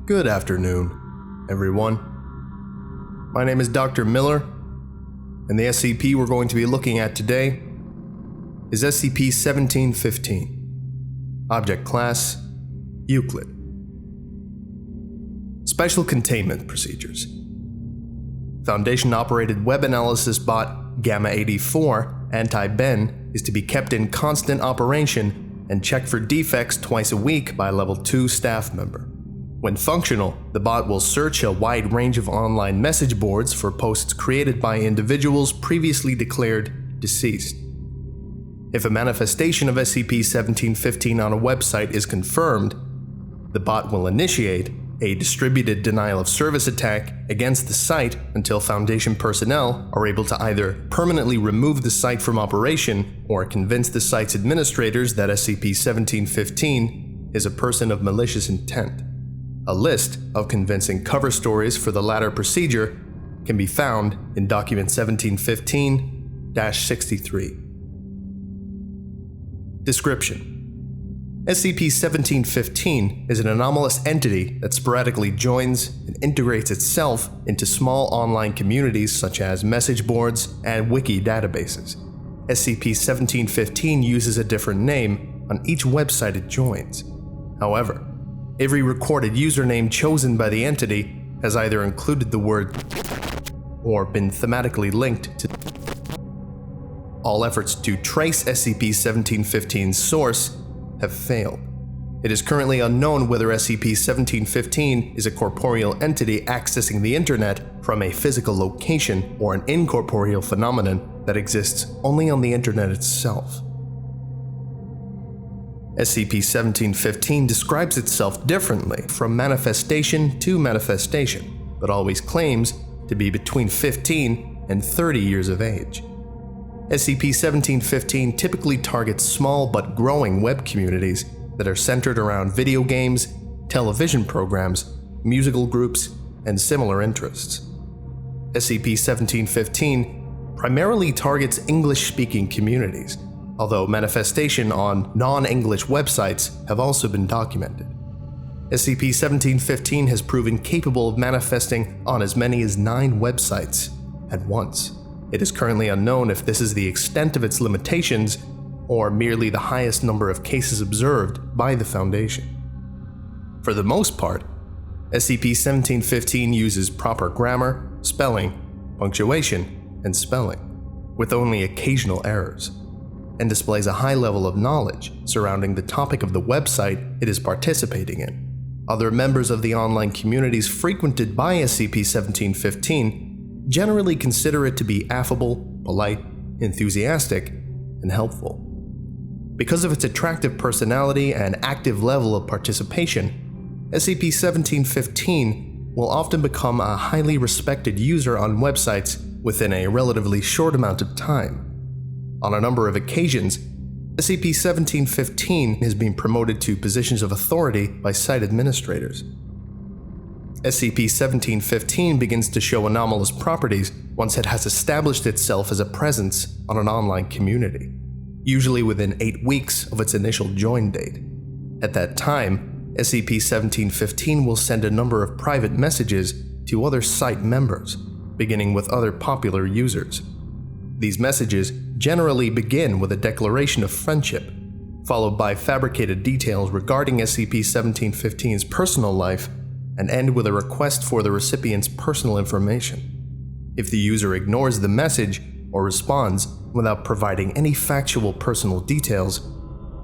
Good afternoon, everyone. My name is Dr. Miller, and the SCP we're going to be looking at today is SCP-1715. Object Class: Euclid. Special Containment Procedures. Foundation-operated web analysis bot Gamma-84 Anti-Ben is to be kept in constant operation and checked for defects twice a week by a Level 2 staff member. When functional, the bot will search a wide range of online message boards for posts created by individuals previously declared deceased. If a manifestation of SCP-1715 on a website is confirmed, the bot will initiate a distributed denial-of-service attack against the site until Foundation personnel are able to either permanently remove the site from operation or convince the site's administrators that SCP-1715 is a person of malicious intent. A list of convincing cover stories for the latter procedure can be found in Document 1715-63. Description: SCP-1715 is an anomalous entity that sporadically joins and integrates itself into small online communities such as message boards and wiki databases. SCP-1715 uses a different name on each website it joins. However, every recorded username chosen by the entity has either included the word or been thematically linked to. All efforts to trace SCP-1715's source have failed. It is currently unknown whether SCP-1715 is a corporeal entity accessing the internet from a physical location or an incorporeal phenomenon that exists only on the internet itself. SCP-1715 describes itself differently from manifestation to manifestation, but always claims to be between 15 and 30 years of age. SCP-1715 typically targets small but growing web communities that are centered around video games, television programs, musical groups, and similar interests. SCP-1715 primarily targets English-speaking communities, although manifestation on non-English websites have also been documented. SCP-1715 has proven capable of manifesting on as many as 9 websites at once. It is currently unknown if this is the extent of its limitations or merely the highest number of cases observed by the Foundation. For the most part, SCP-1715 uses proper grammar, spelling, punctuation, and spelling, with only occasional errors, and displays a high level of knowledge surrounding the topic of the website it is participating in. Other members of the online communities frequented by SCP-1715 generally consider it to be affable, polite, enthusiastic, and helpful. Because of its attractive personality and active level of participation, SCP-1715 will often become a highly respected user on websites within a relatively short amount of time. On a number of occasions, SCP-1715 has been promoted to positions of authority by site administrators. SCP-1715 begins to show anomalous properties once it has established itself as a presence on an online community, usually within 8 weeks of its initial join date. At that time, SCP-1715 will send a number of private messages to other site members, beginning with other popular users. These messages generally begin with a declaration of friendship, followed by fabricated details regarding SCP-1715's personal life, and end with a request for the recipient's personal information. If the user ignores the message or responds without providing any factual personal details,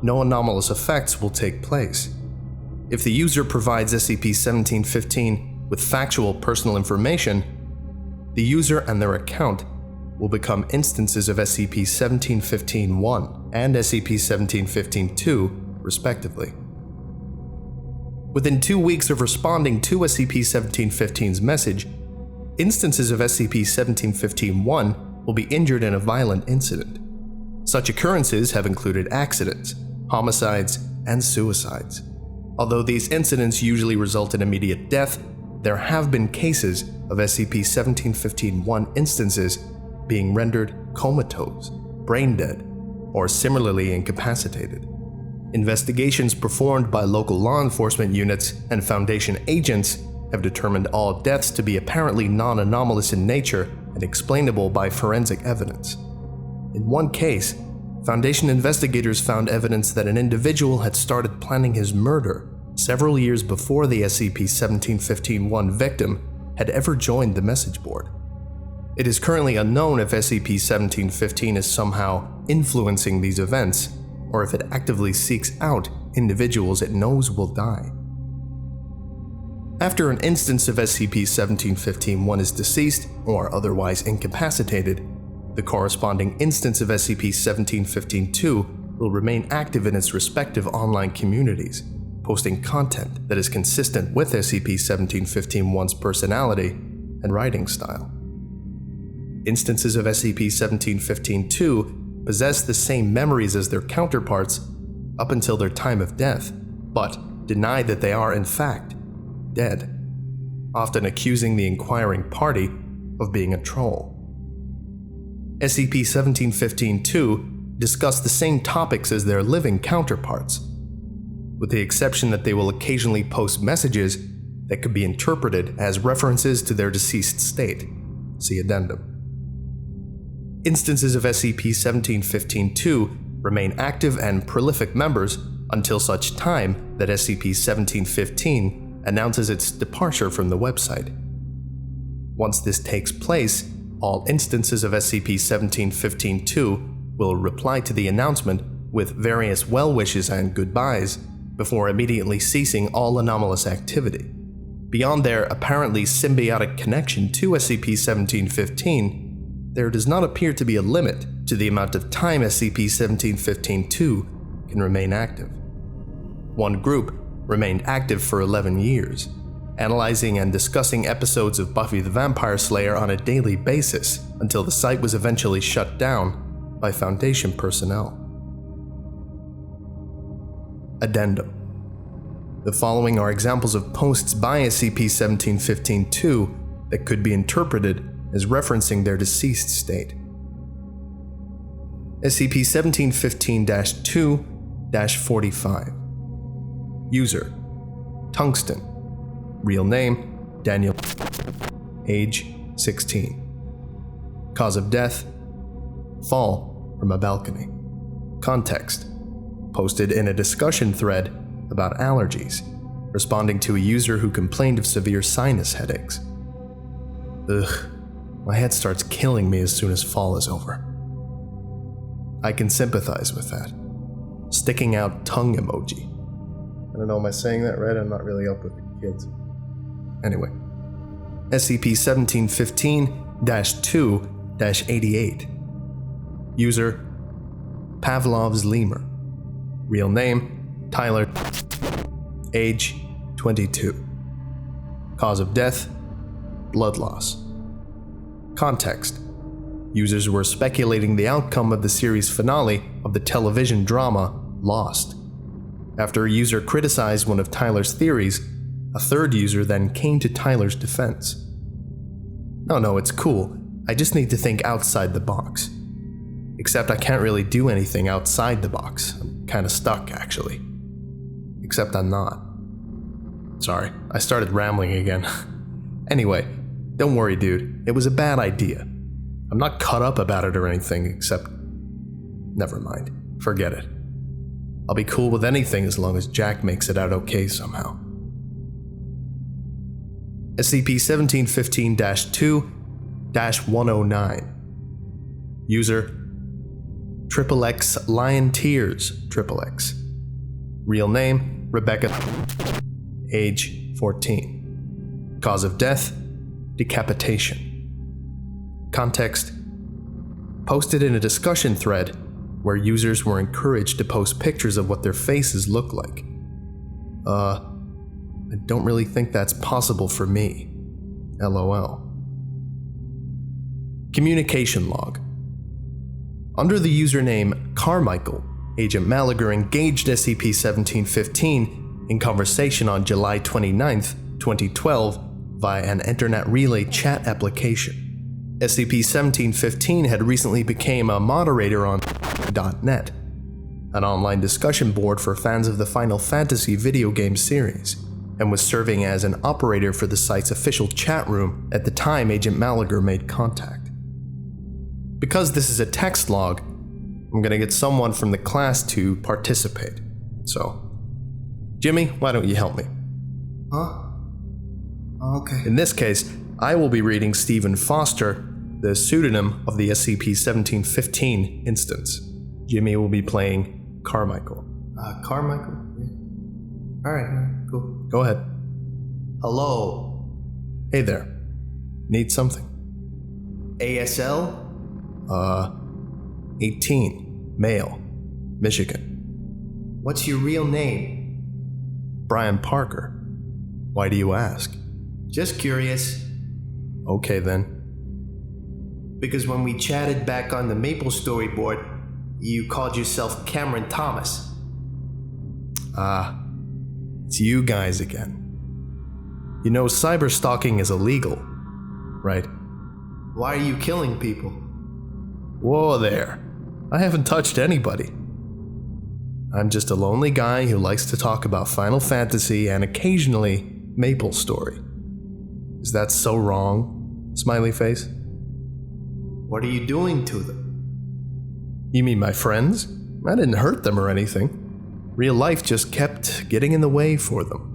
no anomalous effects will take place. If the user provides SCP-1715 with factual personal information, the user and their account will become instances of SCP-1715-1 and SCP-1715-2, respectively. Within 2 weeks of responding to SCP-1715's message, instances of SCP-1715-1 will be injured in a violent incident. Such occurrences have included accidents, homicides, and suicides. Although these incidents usually result in immediate death, there have been cases of SCP-1715-1 instances being rendered comatose, brain dead, or similarly incapacitated. Investigations performed by local law enforcement units and Foundation agents have determined all deaths to be apparently non-anomalous in nature and explainable by forensic evidence. In one case, Foundation investigators found evidence that an individual had started planning his murder several years before the SCP-1715-1 victim had ever joined the message board. It is currently unknown if SCP-1715 is somehow influencing these events, or if it actively seeks out individuals it knows will die. After an instance of SCP-1715-1 is deceased or otherwise incapacitated, the corresponding instance of SCP-1715-2 will remain active in its respective online communities, posting content that is consistent with SCP-1715-1's personality and writing style. Instances of SCP-1715-2 possess the same memories as their counterparts up until their time of death, but deny that they are in fact dead, often accusing the inquiring party of being a troll. SCP-1715-2 discuss the same topics as their living counterparts, with the exception that they will occasionally post messages that could be interpreted as references to their deceased state. See Addendum. Instances of SCP-1715-2 remain active and prolific members until such time that SCP-1715 announces its departure from the website. Once this takes place, all instances of SCP-1715-2 will reply to the announcement with various well wishes and goodbyes before immediately ceasing all anomalous activity. Beyond their apparently symbiotic connection to SCP-1715, there does not appear to be a limit to the amount of time SCP-1715-2 can remain active. One group remained active for 11 years, analyzing and discussing episodes of Buffy the Vampire Slayer on a daily basis until the site was eventually shut down by Foundation personnel. Addendum. The following are examples of posts by SCP-1715-2 that could be interpreted as referencing their deceased state. SCP-1715-2-45. User: Tungsten. Real name: Daniel. Age: 16. Cause of death: fall from a balcony. Context: posted in a discussion thread about allergies, responding to a user who complained of severe sinus headaches. Ugh, my head starts killing me as soon as fall is over. I can sympathize with that. Sticking out tongue emoji. I don't know, am I saying that right? I'm not really up with the kids. Anyway. SCP-1715-2-88. User: Pavlov's Lemur. Real name: Tyler. Age: 22. Cause of death: blood loss. Context: users were speculating the outcome of the series finale of the television drama Lost. After a user criticized one of Tyler's theories, a third user then came to Tyler's defense. No, it's cool. I just need to think outside the box. Except I can't really do anything outside the box. I'm kinda stuck, actually. Except I'm not. Sorry, I started rambling again. Anyway, don't worry, dude. It was a bad idea. I'm not cut up about it or anything, except... Never mind. Forget it. I'll be cool with anything as long as Jack makes it out okay somehow. SCP-1715-2-109. User: XXX Lion Tears XXX. Real name: Rebecca. Age: 14. Cause of death: decapitation. Context: posted in a discussion thread where users were encouraged to post pictures of what their faces look like. I don't really think that's possible for me. LOL. Communication log. Under the username Carmichael, Agent Malager engaged SCP-1715 in conversation on July 29th, 2012 via an internet relay chat application. SCP-1715 had recently become a moderator on .net, an online discussion board for fans of the Final Fantasy video game series, and was serving as an operator for the site's official chat room at the time Agent Malager made contact. Because this is a text log, I'm gonna get someone from the class to participate. So, Jimmy, why don't you help me? Huh? Okay. In this case, I will be reading Stephen Foster, the pseudonym of the SCP-1715 instance. Jimmy will be playing Carmichael. Carmichael? Yeah. Alright, cool. Go ahead. Hello. Hey there. Need something? ASL? 18. Male. Michigan. What's your real name? Brian Parker. Why do you ask? Just curious. Okay then. Because when we chatted back on the Maple storyboard, you called yourself Cameron Thomas. It's you guys again. You know, cyberstalking is illegal, right? Why are you killing people? Whoa there. I haven't touched anybody. I'm just a lonely guy who likes to talk about Final Fantasy and occasionally Maple Story. Is that so wrong? Smiley face. What are you doing to them? You mean my friends? I didn't hurt them or anything. Real life just kept getting in the way for them.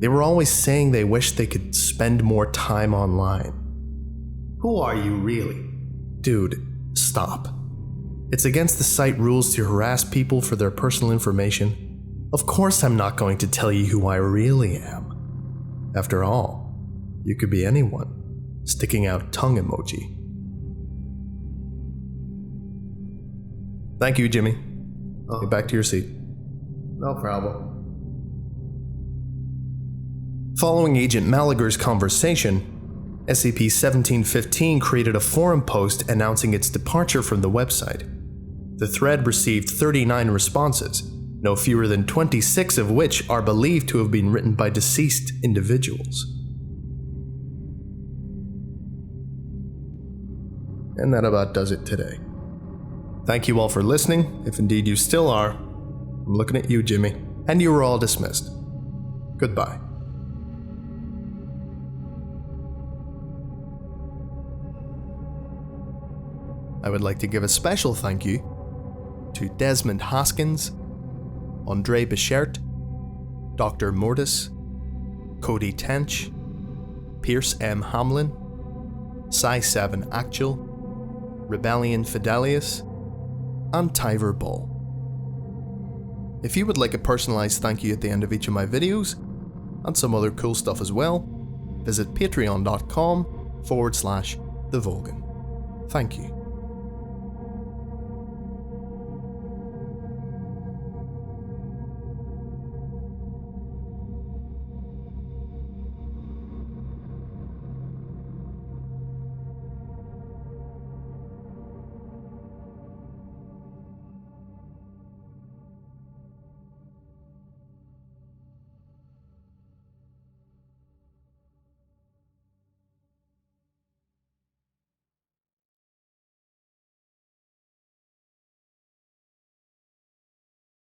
They were always saying they wished they could spend more time online. Who are you really? Dude, stop. It's against the site rules to harass people for their personal information. Of course I'm not going to tell you who I really am. After all, you could be anyone. Sticking out tongue emoji. Thank you, Jimmy. Get back to your seat. No problem. Following Agent Malager's conversation, SCP-1715 created a forum post announcing its departure from the website. The thread received 39 responses, no fewer than 26 of which are believed to have been written by deceased individuals. And that about does it today. Thank you all for listening, if indeed you still are. I'm looking at you, Jimmy, and you are all dismissed. Goodbye. I would like to give a special thank you to Desmond Hoskins, Andre Bichert, Dr. Mortis, Cody Tench, Pierce M. Hamlin, Psi-7 Actual, Rebellion Fidelius, and Tyver Bull. If you would like a personalized thank you at the end of each of my videos, and some other cool stuff as well, visit patreon.com/TheVolgun. Thank you.